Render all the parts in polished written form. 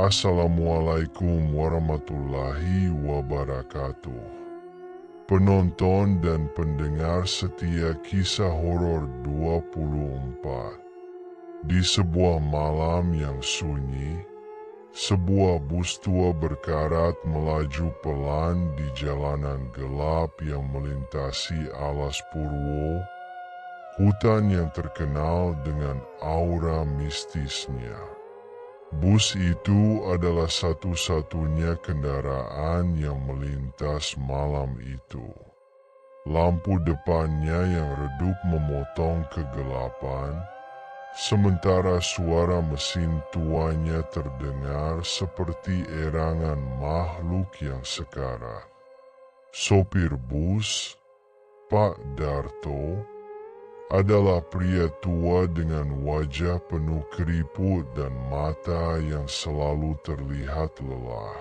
Assalamualaikum warahmatullahi wabarakatuh. Penonton dan pendengar setia kisah horor 24. Di sebuah malam yang sunyi, sebuah bus tua berkarat melaju pelan di jalanan gelap yang melintasi alas Purwo, hutan yang terkenal dengan aura mistisnya. Bus itu adalah satu-satunya kendaraan yang melintas malam itu. Lampu depannya yang redup memotong kegelapan, sementara suara mesin tuanya terdengar seperti erangan makhluk yang sekarat. Sopir bus, Pak Darto, adalah pria tua dengan wajah penuh keriput dan mata yang selalu terlihat lelah.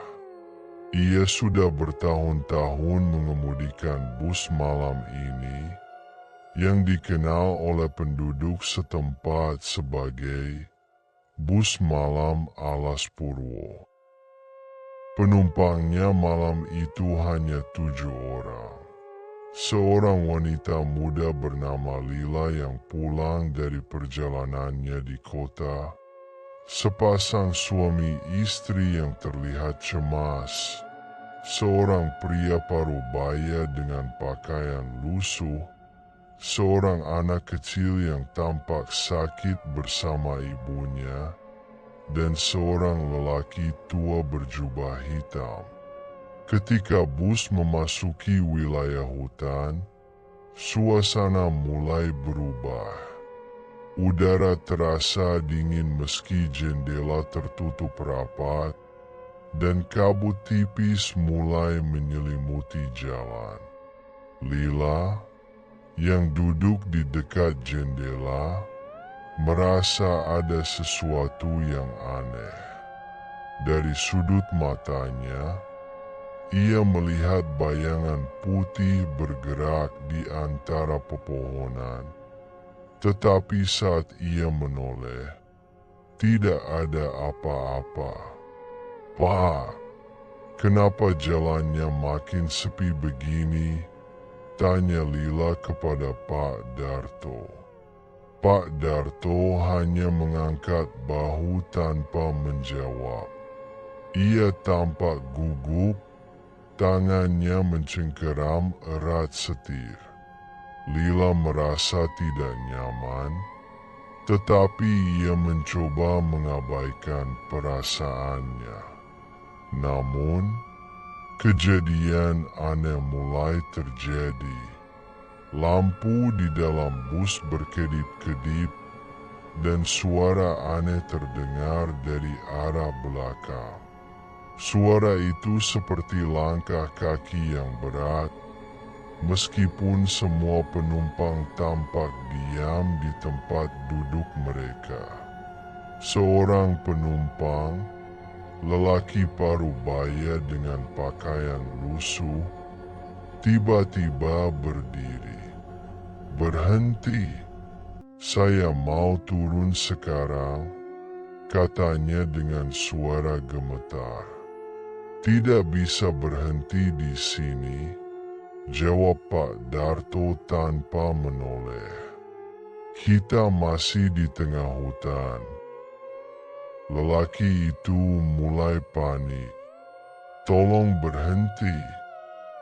Ia sudah bertahun-tahun mengemudikan bus malam ini, yang dikenal oleh penduduk setempat sebagai bus malam alas Purwo. Penumpangnya malam itu hanya 7 orang. Seorang wanita muda bernama Lila yang pulang dari perjalanannya di kota, sepasang suami istri yang terlihat cemas, seorang pria parubaya dengan pakaian lusuh, seorang anak kecil yang tampak sakit bersama ibunya, dan seorang lelaki tua berjubah hitam. Ketika bus memasuki wilayah hutan, suasana mulai berubah. Udara terasa dingin meski jendela tertutup rapat, dan kabut tipis mulai menyelimuti jalan. Lila, yang duduk di dekat jendela, merasa ada sesuatu yang aneh. Dari sudut matanya, ia melihat bayangan putih bergerak di antara pepohonan. Tetapi saat ia menoleh, tidak ada apa-apa. "Pak, kenapa jalannya makin sepi begini?" tanya Lila kepada Pak Darto. Pak Darto hanya mengangkat bahu tanpa menjawab. Ia tampak gugup. Tangannya mencengkeram erat setir. Lila merasa tidak nyaman, tetapi ia mencoba mengabaikan perasaannya. Namun, kejadian aneh mulai terjadi. Lampu di dalam bus berkedip-kedip, dan suara aneh terdengar dari arah belakang. Suara itu seperti langkah kaki yang berat, meskipun semua penumpang tampak diam di tempat duduk mereka. Seorang penumpang, lelaki parubaya dengan pakaian lusuh, tiba-tiba berdiri. "Berhenti, saya mau turun sekarang," katanya dengan suara gemetar. "Tidak bisa berhenti di sini," jawab Pak Darto tanpa menoleh. "Kita masih di tengah hutan." Lelaki itu mulai panik. "Tolong berhenti.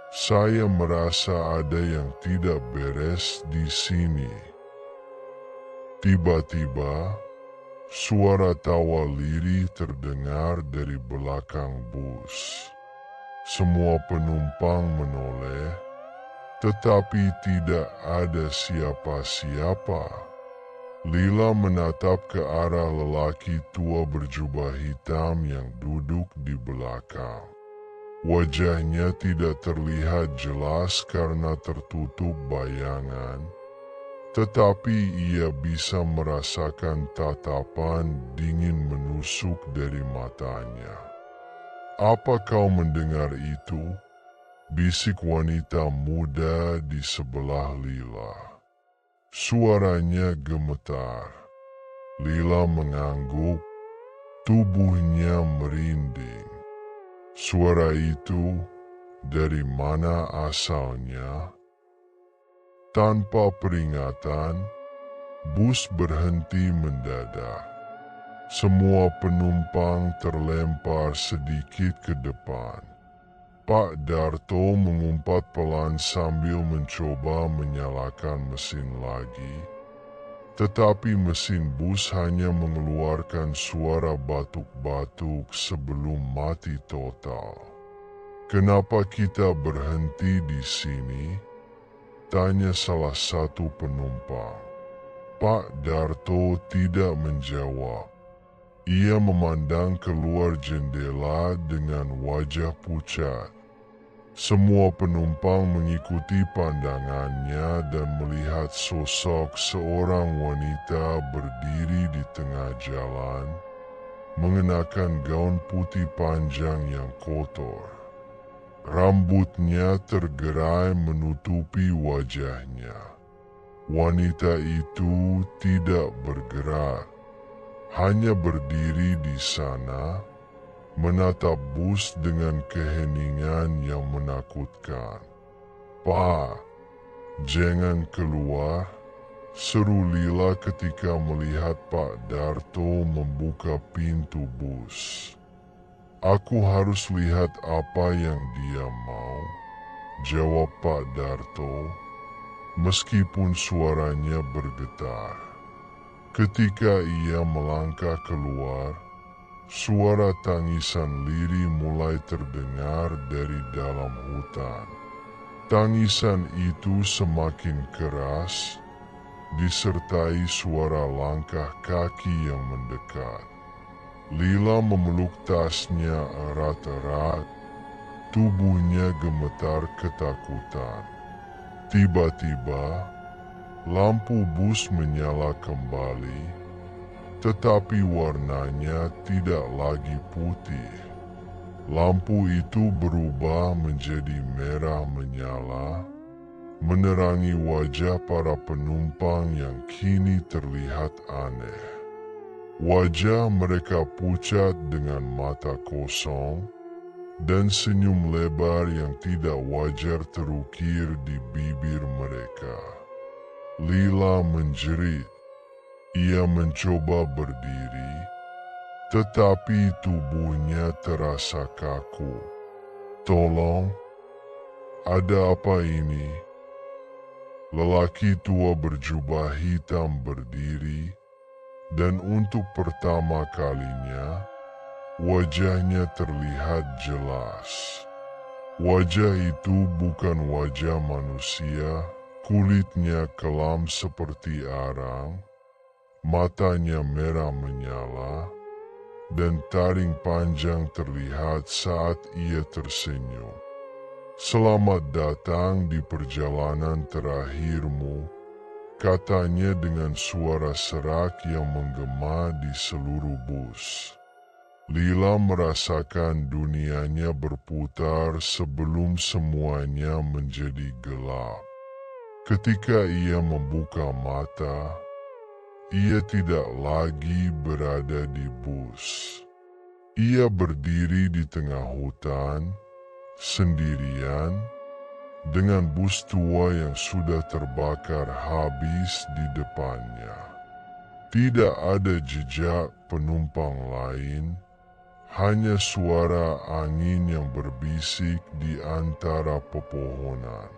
Saya merasa ada yang tidak beres di sini." Tiba-tiba, suara tawa lirih terdengar dari belakang bus. Semua penumpang menoleh, tetapi tidak ada siapa-siapa. Lila menatap ke arah lelaki tua berjubah hitam yang duduk di belakang. Wajahnya tidak terlihat jelas karena tertutup bayangan, tetapi ia bisa merasakan tatapan dingin menusuk dari matanya. "Apa kau mendengar itu?" bisik wanita muda di sebelah Lila. Suaranya gemetar. Lila mengangguk. Tubuhnya merinding. Suara itu dari mana asalnya? Tanpa peringatan, bus berhenti mendadak. Semua penumpang terlempar sedikit ke depan. Pak Darto mengumpat pelan sambil mencoba menyalakan mesin lagi. Tetapi mesin bus hanya mengeluarkan suara batuk-batuk sebelum mati total. "Kenapa kita berhenti di sini?" tanya salah satu penumpang. Pak Darto tidak menjawab. Ia memandang keluar jendela dengan wajah pucat. Semua penumpang mengikuti pandangannya dan melihat sosok seorang wanita berdiri di tengah jalan, mengenakan gaun putih panjang yang kotor. Rambutnya tergerai menutupi wajahnya. Wanita itu tidak bergerak, hanya berdiri di sana, menatap bus dengan keheningan yang menakutkan. "Pak, jangan keluar," seru Lila ketika melihat Pak Darto membuka pintu bus. "Aku harus lihat apa yang dia mau," jawab Pak Darto, meskipun suaranya bergetar. Ketika ia melangkah keluar, suara tangisan lirih mulai terdengar dari dalam hutan. Tangisan itu semakin keras, disertai suara langkah kaki yang mendekat. Lila memeluk tasnya erat-erat, tubuhnya gemetar ketakutan. Tiba-tiba, lampu bus menyala kembali, tetapi warnanya tidak lagi putih. Lampu itu berubah menjadi merah menyala, menerangi wajah para penumpang yang kini terlihat aneh. Wajah mereka pucat dengan mata kosong, dan senyum lebar yang tidak wajar terukir di bibir mereka. Lila menjerit. Ia mencoba berdiri, tetapi tubuhnya terasa kaku. "Tolong, ada apa ini?" Lelaki tua berjubah hitam berdiri, dan untuk pertama kalinya, wajahnya terlihat jelas. Wajah itu bukan wajah manusia, kulitnya kelam seperti arang, matanya merah menyala, dan taring panjang terlihat saat ia tersenyum. "Selamat datang di perjalanan terakhirmu," katanya dengan suara serak yang menggema di seluruh bus. Lila merasakan dunianya berputar sebelum semuanya menjadi gelap. Ketika ia membuka mata, ia tidak lagi berada di bus. Ia berdiri di tengah hutan, sendirian, dengan bus tua yang sudah terbakar habis di depannya. Tidak ada jejak penumpang lain, hanya suara angin yang berbisik di antara pepohonan.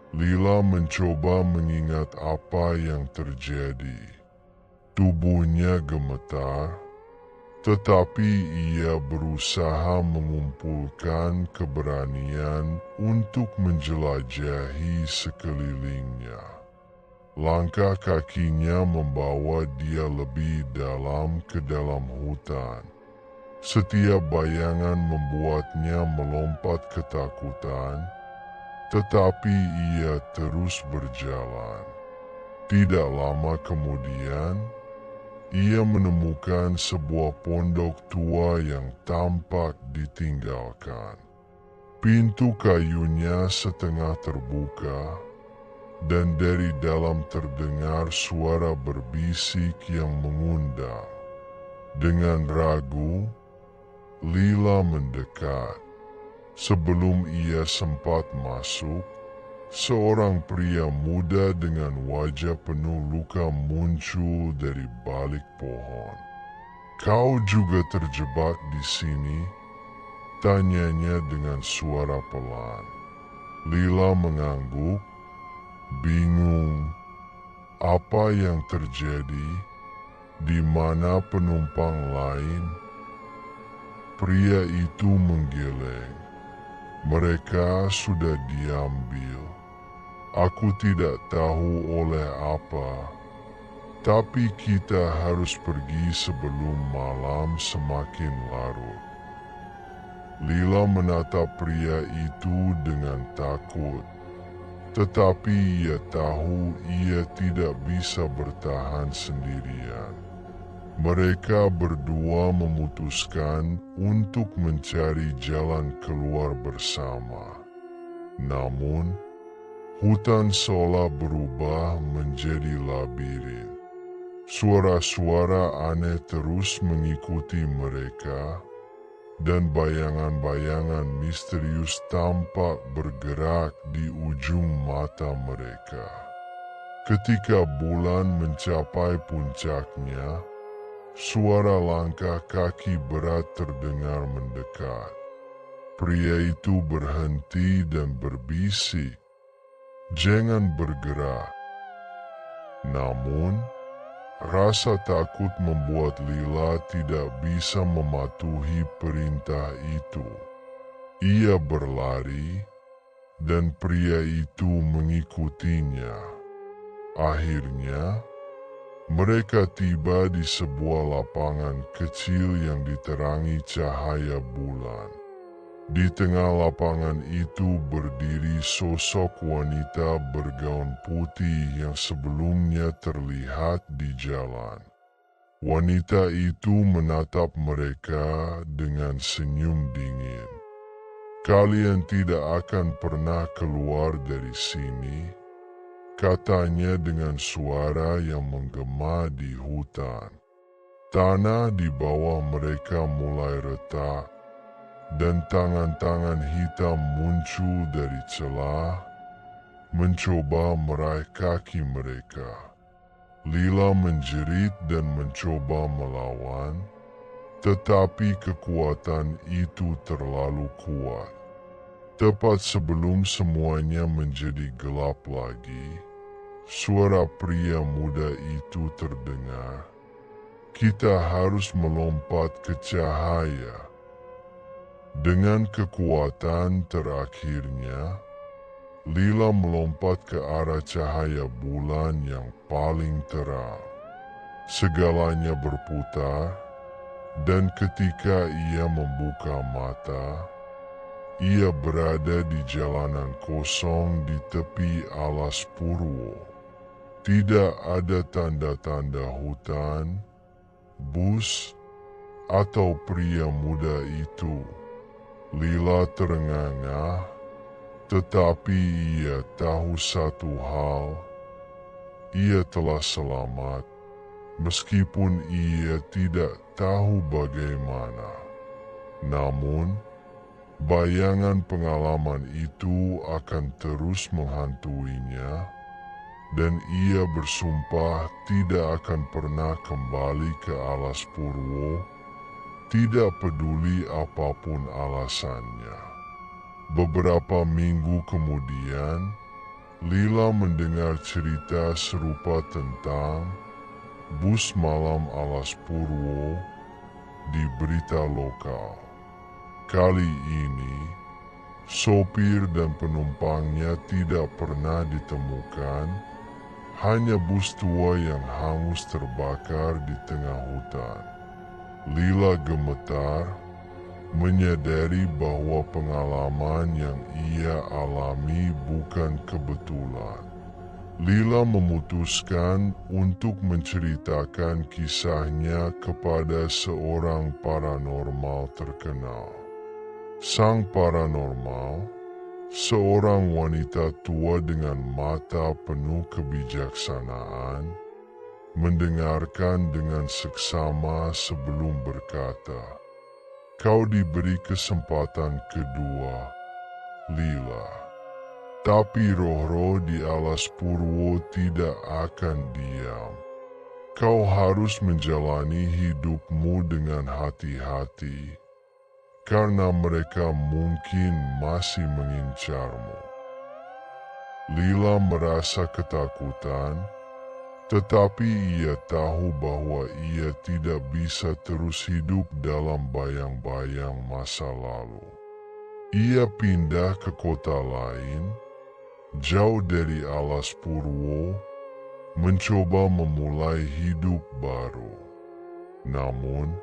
Lila mencoba mengingat apa yang terjadi. Tubuhnya gemetar, tetapi ia berusaha mengumpulkan keberanian untuk menjelajahi sekelilingnya. Langkah kakinya membawa dia lebih dalam ke dalam hutan. Setiap bayangan membuatnya melompat ketakutan, tetapi ia terus berjalan. Tidak lama kemudian, ia menemukan sebuah pondok tua yang tampak ditinggalkan. Pintu kayunya setengah terbuka, dan dari dalam terdengar suara berbisik yang mengundang. Dengan ragu, Lila mendekat. Sebelum ia sempat masuk, seorang pria muda dengan wajah penuh luka muncul dari balik pohon. "Kau juga terjebak di sini?" tanyanya dengan suara pelan. Lila mengangguk, bingung. Apa yang terjadi? Di mana penumpang lain? Pria itu menggeleng. "Mereka sudah diambil. Aku tidak tahu oleh apa, tapi kita harus pergi sebelum malam semakin larut." Lila menatap pria itu dengan takut, tetapi ia tahu ia tidak bisa bertahan sendirian. Mereka berdua memutuskan untuk mencari jalan keluar bersama. Namun, hutan seolah berubah menjadi labirin. Suara-suara aneh terus mengikuti mereka, dan bayangan-bayangan misterius tampak bergerak di ujung mata mereka. Ketika bulan mencapai puncaknya, suara langkah kaki berat terdengar mendekat. Pria itu berhenti dan berbisik, "Jangan bergerak." Namun, rasa takut membuat Lila tidak bisa mematuhi perintah itu. Ia berlari, dan pria itu mengikutinya. Akhirnya, mereka tiba di sebuah lapangan kecil yang diterangi cahaya bulan. Di tengah lapangan itu berdiri sosok wanita bergaun putih yang sebelumnya terlihat di jalan. Wanita itu menatap mereka dengan senyum dingin. "Kalian tidak akan pernah keluar dari sini," katanya dengan suara yang menggema di hutan. Tanah di bawah mereka mulai retak, dan tangan-tangan hitam muncul dari celah, mencoba meraih kaki mereka. Lila menjerit dan mencoba melawan, tetapi kekuatan itu terlalu kuat. Tepat sebelum semuanya menjadi gelap lagi, suara pria muda itu terdengar. "Kita harus melompat ke cahaya." Dengan kekuatan terakhirnya, Lila melompat ke arah cahaya bulan yang paling terang. Segalanya berputar, dan ketika ia membuka mata, ia berada di jalanan kosong di tepi alas purwo. Tidak ada tanda-tanda hutan, bus, atau pria muda itu. Lila terengah-engah, tetapi ia tahu satu hal: ia telah selamat, meskipun ia tidak tahu bagaimana. Namun, bayangan pengalaman itu akan terus menghantuinya, dan ia bersumpah tidak akan pernah kembali ke alas purwo, tidak peduli apapun alasannya. Beberapa minggu kemudian, Lila mendengar cerita serupa tentang bus malam alas purwo di berita lokal. Kali ini, sopir dan penumpangnya tidak pernah ditemukan, hanya bus tua yang hangus terbakar di tengah hutan. Lila gemetar, menyadari bahwa pengalaman yang ia alami bukan kebetulan. Lila memutuskan untuk menceritakan kisahnya kepada seorang paranormal terkenal. Sang paranormal, seorang wanita tua dengan mata penuh kebijaksanaan, mendengarkan dengan seksama sebelum berkata. Kau diberi kesempatan kedua, Lila. Tapi roh-roh di alas Purwo tidak akan diam. Kau harus menjalani hidupmu dengan hati-hati, karena mereka mungkin masih mengincarmu. Lila merasa ketakutan, tetapi ia tahu bahwa ia tidak bisa terus hidup dalam bayang-bayang masa lalu. Ia pindah ke kota lain, jauh dari alas Purwo, mencoba memulai hidup baru. Namun,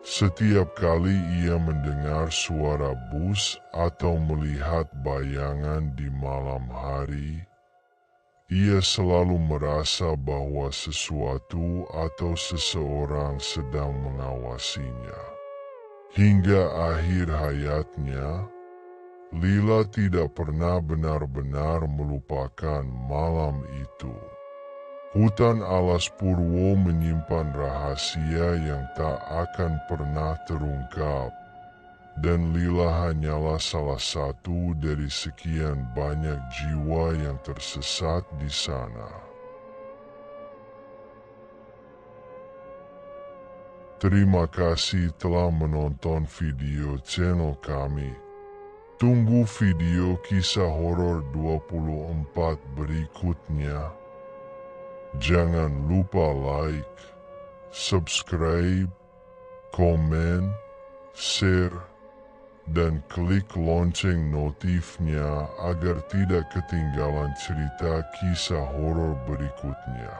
setiap kali ia mendengar suara bus atau melihat bayangan di malam hari, ia selalu merasa bahwa sesuatu atau seseorang sedang mengawasinya. Hingga akhir hayatnya, Lila tidak pernah benar-benar melupakan malam itu. Hutan alas Purwo menyimpan rahasia yang tak akan pernah terungkap, dan Lila hanyalah salah satu dari sekian banyak jiwa yang tersesat di sana. Terima kasih telah menonton video channel kami. Tunggu video kisah horor 24 berikutnya. Jangan lupa like, subscribe, komen, share, dan klik lonceng notifnya agar tidak ketinggalan cerita kisah horor berikutnya.